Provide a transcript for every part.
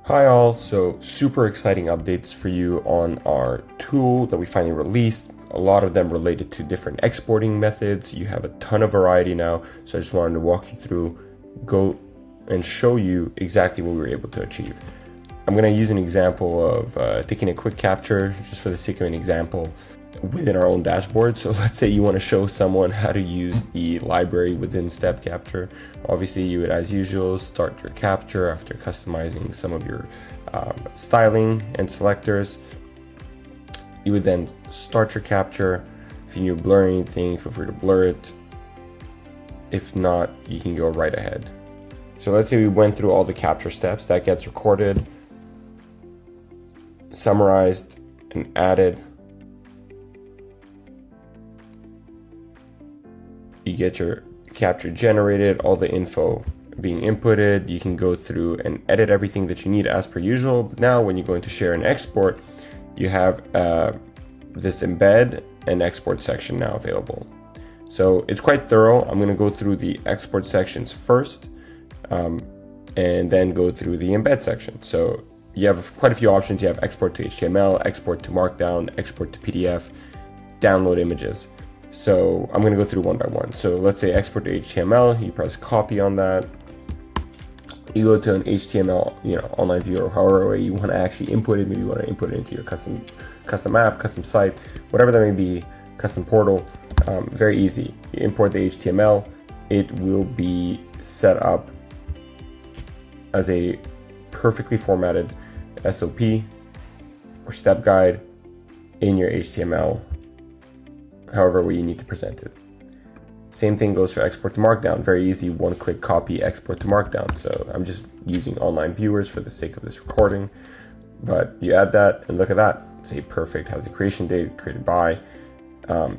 Hi all, so super exciting updates for you on our tool that we finally released. A lot of them related to different exporting methods. You have a ton of variety now, so I just wanted to walk you through, go and show you exactly what we were able to achieve. I'm going to use an example of taking a quick capture just for the sake of an example within our own dashboard. So let's say you want to show someone how to use the library within StepCapture. Obviously, you would, as usual, start your capture after customizing some of your styling and selectors. You would then start your capture. If you need to blur anything, feel free to blur it. If not, you can go right ahead. So let's say we went through all the capture steps. That gets recorded, summarized, and added. You get your capture generated, all the info being inputted. You can go through and edit everything that you need as per usual. But now when you're going to share and export, you have this embed and export section now available. So it's quite thorough. I'm going to go through the export sections first and then go through the embed section. So you have quite a few options. You have export to HTML, export to Markdown, export to PDF, download images. So I'm going to go through one by one. So let's say export to HTML, you press copy on that. You go to an HTML, online viewer, or however way you want to actually input it. Maybe you want to input it into your custom app, custom site, whatever that may be, custom portal. Very easy. You import the HTML. It will be set up as a perfectly formatted SOP or step guide in your HTML, however way you need to present it. Same thing goes for export to Markdown. Very easy, one-click copy, export to Markdown. So I'm just using online viewers for the sake of this recording, but you add that and look at that. Say perfect, has a creation date, created by.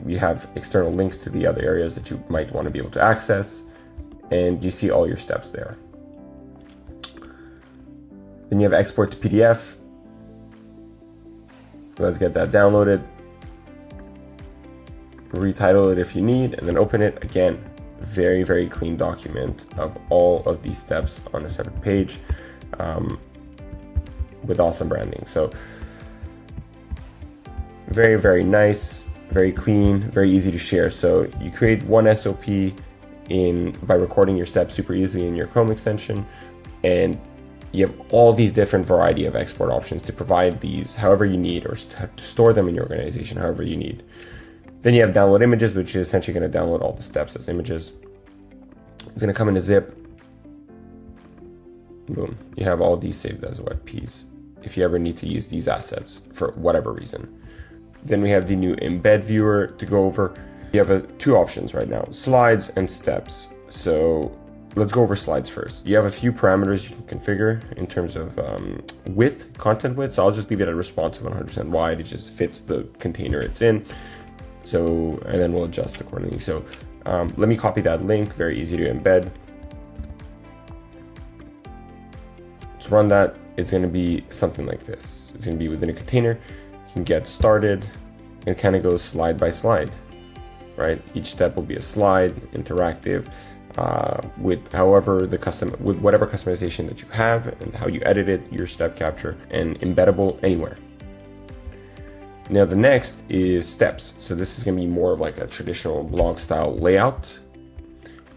You have external links to the other areas that you might want to be able to access, and you see all your steps there. Then you have export to PDF. Let's get that downloaded. Retitle it if you need, and then open it. Again, very, very clean document of all of these steps on a separate page with awesome branding. So very, very nice, very clean, very easy to share. So you create one SOP by recording your steps super easily in your Chrome extension, and you have all these different variety of export options to provide these however you need, or to store them in your organization however you need. Then you have download images, which is essentially going to download all the steps as images. It's going to come in a zip. Boom. You have all these saved as WebPs if you ever need to use these assets for whatever reason. Then we have the new embed viewer to go over. You have two options right now, slides and steps. So let's go over slides first. You have a few parameters you can configure in terms of width, content width. So I'll just leave it at responsive 100% wide. It just fits the container it's in. So, and then we'll adjust accordingly. So let me copy that link, very easy to embed. Let's run that. It's going to be something like this. It's going to be within a container. You can get started. It kind of goes slide by slide, right? Each step will be a slide, interactive, with whatever customization that you have and how you edit it, your StepCapture, and embeddable anywhere. Now the next is steps. So this is going to be more of like a traditional blog style layout. So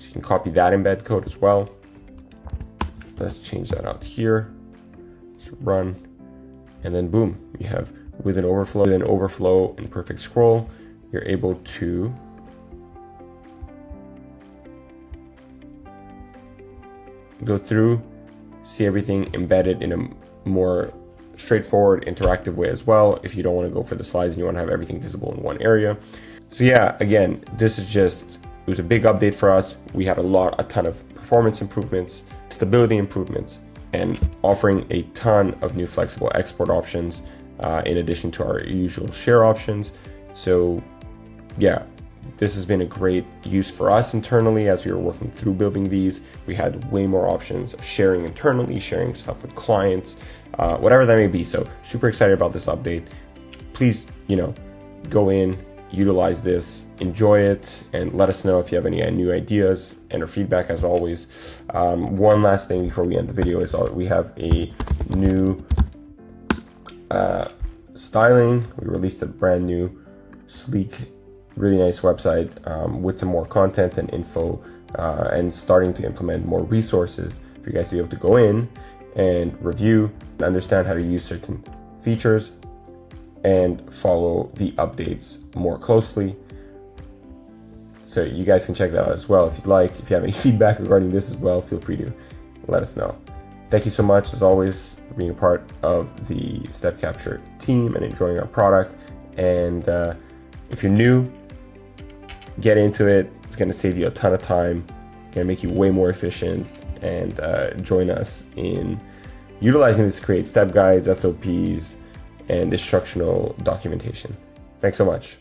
you can copy that embed code as well. Let's change that out here. Let's run, and then boom, you have with an overflow and perfect scroll, you're able to go through, see everything embedded in a more straightforward, interactive way as well, if you don't want to go for the slides and you want to have everything visible in one area. So yeah, again, it was a big update for us. We had a ton of performance improvements, stability improvements, and offering a ton of new flexible export options in addition to our usual share options. So yeah, this has been a great use for us internally as we were working through building these. We had way more options of sharing internally, sharing stuff with clients, whatever that may be. So super excited about this update. Please, go in, utilize this, enjoy it, and let us know if you have any new ideas and or feedback as always. One last thing before we end the video is we have a new styling. We released a brand new, sleek, really nice website with some more content and info, and starting to implement more resources for you guys to be able to go in and review and understand how to use certain features and follow the updates more closely. So you guys can check that out as well if you'd like. If you have any feedback regarding this as well, feel free to let us know. Thank you so much, as always, for being a part of the StepCapture team and enjoying our product. And if you're new, get into it. It's going to save you a ton of time, going to make you way more efficient, and join us in utilizing this to create step guides, SOPs, and instructional documentation. Thanks so much.